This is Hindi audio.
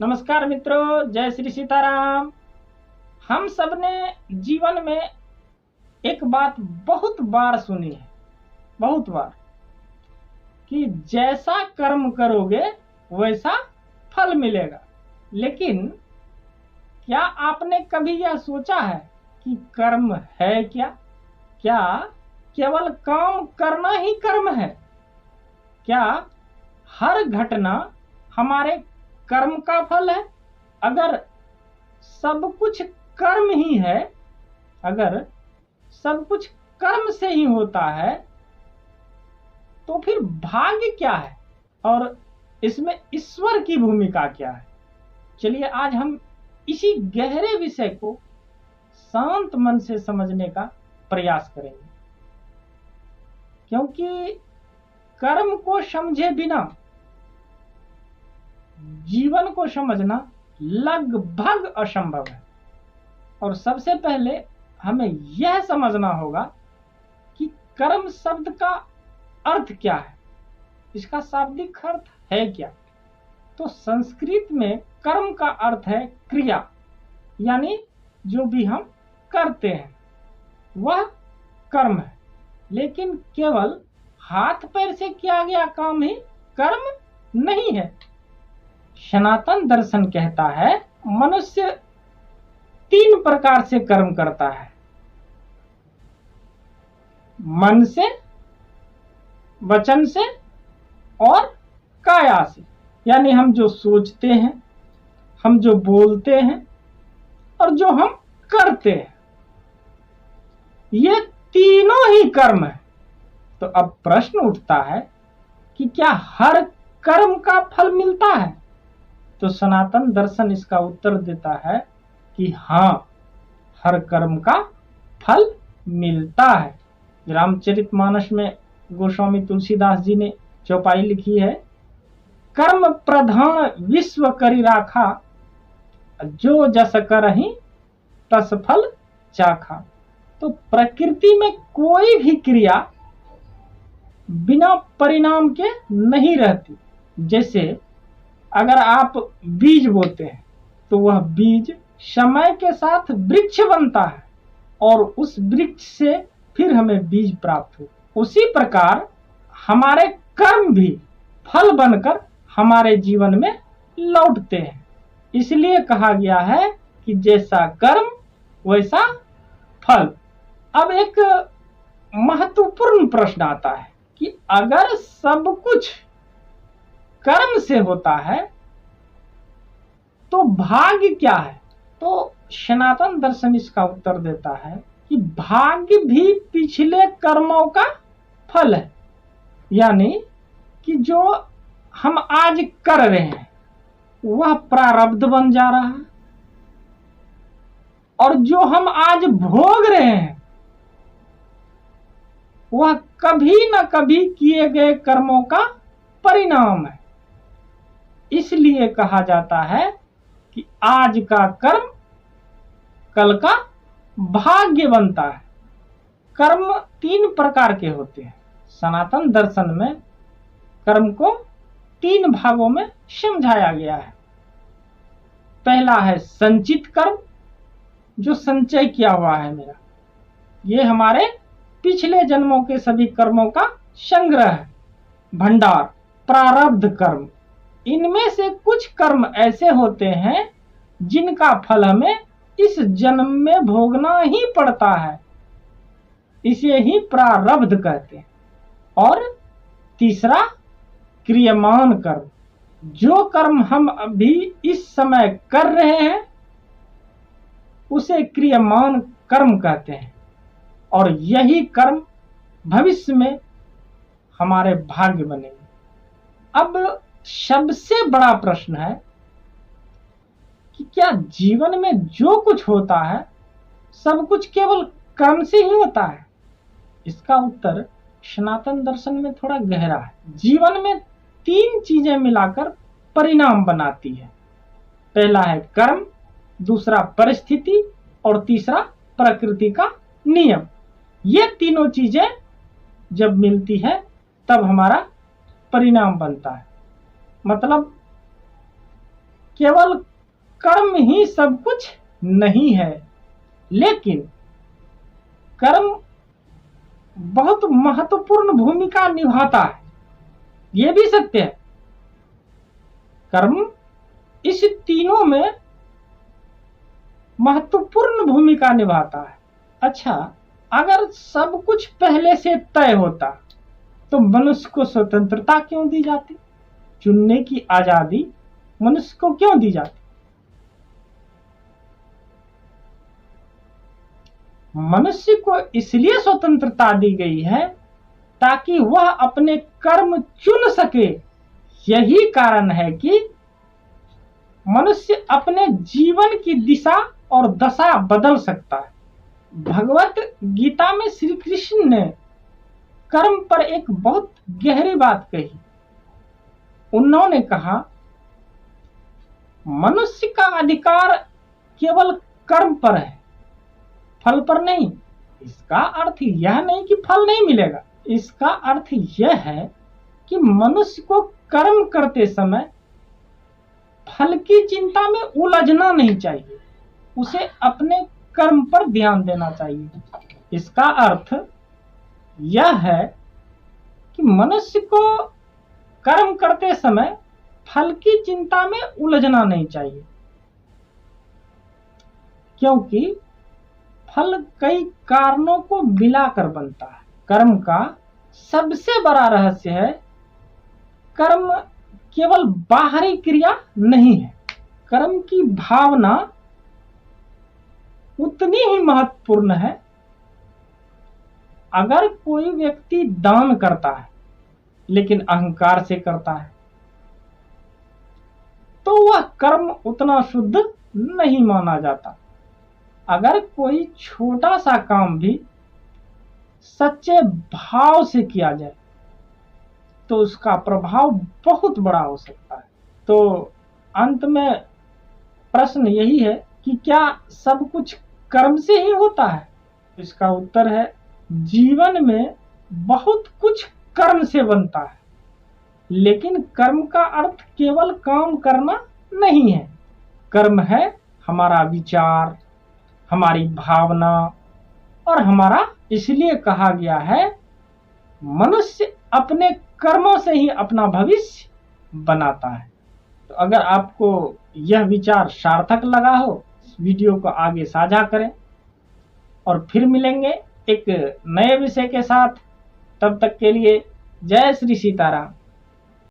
नमस्कार मित्रों, जय श्री सीताराम। हम सब ने जीवन में एक बात बहुत बार सुनी है, बहुत बार, कि जैसा कर्म करोगे वैसा फल मिलेगा। लेकिन क्या आपने कभी यह सोचा है कि कर्म है क्या? क्या केवल काम करना ही कर्म है? क्या हर घटना हमारे कर्म का फल है? अगर सब कुछ कर्म ही है, अगर सब कुछ कर्म से ही होता है, तो फिर भाग्य क्या है और इसमें ईश्वर की भूमिका क्या है? चलिए आज हम इसी गहरे विषय को शांत मन से समझने का प्रयास करेंगे, क्योंकि कर्म को समझे बिना जीवन को समझना लगभग असंभव है। और सबसे पहले हमें यह समझना होगा कि कर्म शब्द का अर्थ क्या है, इसका शाब्दिक अर्थ है क्या। तो संस्कृत में कर्म का अर्थ है क्रिया, यानी जो भी हम करते हैं वह कर्म है। लेकिन केवल हाथ पैर से किया गया काम ही कर्म नहीं है। सनातन दर्शन कहता है मनुष्य 3 प्रकार से कर्म करता है: मन से, वचन से और काया से। यानी हम जो सोचते हैं, हम जो बोलते हैं और जो हम करते हैं, ये तीनों ही कर्म है। तो अब प्रश्न उठता है कि क्या हर कर्म का फल मिलता है? तो सनातन दर्शन इसका उत्तर देता है कि हाँ, हर कर्म का फल मिलता है। रामचरितमानस में गोस्वामी तुलसीदास जी ने चौपाई लिखी है, कर्म प्रधान विश्व करी राखा, जो जस करहि तस फल चाखा। तो प्रकृति में कोई भी क्रिया बिना परिणाम के नहीं रहती। जैसे अगर आप बीज बोते हैं तो वह बीज समय के साथ वृक्ष बनता है और उस वृक्ष से फिर हमें बीज प्राप्त हो। उसी प्रकार हमारे कर्म भी फल बनकर हमारे जीवन में लौटते हैं। इसलिए कहा गया है कि जैसा कर्म वैसा फल। अब एक महत्वपूर्ण प्रश्न आता है कि अगर सब कुछ कर्म से होता है तो भाग्य क्या है? तो सनातन दर्शन इसका उत्तर देता है कि भाग्य भी पिछले कर्मों का फल है। यानी कि जो हम आज कर रहे हैं वह प्रारब्ध बन जा रहा है, और जो हम आज भोग रहे हैं वह कभी न कभी किए गए कर्मों का परिणाम है। इसलिए कहा जाता है कि आज का कर्म कल का भाग्य बनता है। कर्म 3 प्रकार के होते हैं। सनातन दर्शन में कर्म को 3 भागों में समझाया गया है। पहला है संचित कर्म, जो संचय किया हुआ है मेरा, ये हमारे पिछले जन्मों के सभी कर्मों का संग्रह है, भंडार। प्रारब्ध कर्म, इनमें से कुछ कर्म ऐसे होते हैं जिनका फल हमें इस जन्म में भोगना ही पड़ता है, इसे ही प्रारब्ध कहते हैं। और तीसरा क्रियमान कर्म, जो कर्म हम अभी इस समय कर रहे हैं उसे क्रियमान कर्म कहते हैं, और यही कर्म भविष्य में हमारे भाग्य बनेंगे। अब सबसे बड़ा प्रश्न है कि क्या जीवन में जो कुछ होता है सब कुछ केवल कर्म से ही होता है? इसका उत्तर सनातन दर्शन में थोड़ा गहरा है। जीवन में 3 चीजें मिलाकर परिणाम बनाती है। पहला है कर्म, दूसरा परिस्थिति और तीसरा प्रकृति का नियम। ये तीनों चीजें जब मिलती है तब हमारा परिणाम बनता है। मतलब केवल कर्म ही सब कुछ नहीं है, लेकिन कर्म बहुत महत्वपूर्ण भूमिका निभाता है। यह भी सत्य है। कर्म इस तीनों में महत्वपूर्ण भूमिका निभाता है। अच्छा, अगर सब कुछ पहले से तय होता तो मनुष्य को स्वतंत्रता क्यों दी जाती? चुनने की आजादी मनुष्य को क्यों दी जाती? मनुष्य को इसलिए स्वतंत्रता दी गई है ताकि वह अपने कर्म चुन सके। यही कारण है कि मनुष्य अपने जीवन की दिशा और दशा बदल सकता है। भगवत गीता में श्री कृष्ण ने कर्म पर एक बहुत गहरी बात कही। उन्होंने कहा, मनुष्य का अधिकार केवल कर्म पर है, फल पर नहीं। इसका अर्थ यह नहीं कि फल नहीं मिलेगा। इसका अर्थ यह है कि मनुष्य को कर्म करते समय फल की चिंता में उलझना नहीं चाहिए। उसे अपने कर्म पर ध्यान देना चाहिए। इसका अर्थ यह है कि मनुष्य को कर्म करते समय फल की चिंता में उलझना नहीं चाहिए, क्योंकि फल कई कारणों को मिलाकर बनता है। कर्म का सबसे बड़ा रहस्य है, कर्म केवल बाहरी क्रिया नहीं है। कर्म की भावना उतनी ही महत्वपूर्ण है। अगर कोई व्यक्ति दान करता है लेकिन अहंकार से करता है तो वह कर्म उतना शुद्ध नहीं माना जाता। अगर कोई छोटा सा काम भी सच्चे भाव से किया जाए तो उसका प्रभाव बहुत बड़ा हो सकता है। तो अंत में प्रश्न यही है कि क्या सब कुछ कर्म से ही होता है? इसका उत्तर है, जीवन में बहुत कुछ कर्म से बनता है, लेकिन कर्म का अर्थ केवल काम करना नहीं है। कर्म है हमारा विचार, हमारी भावना और हमारा, इसलिए कहा गया है मनुष्य अपने कर्मों से ही अपना भविष्य बनाता है। तो अगर आपको यह विचार सार्थक लगा हो, इस वीडियो को आगे साझा करें और फिर मिलेंगे एक नए विषय के साथ। तब तक के लिए जय श्री सीताराम।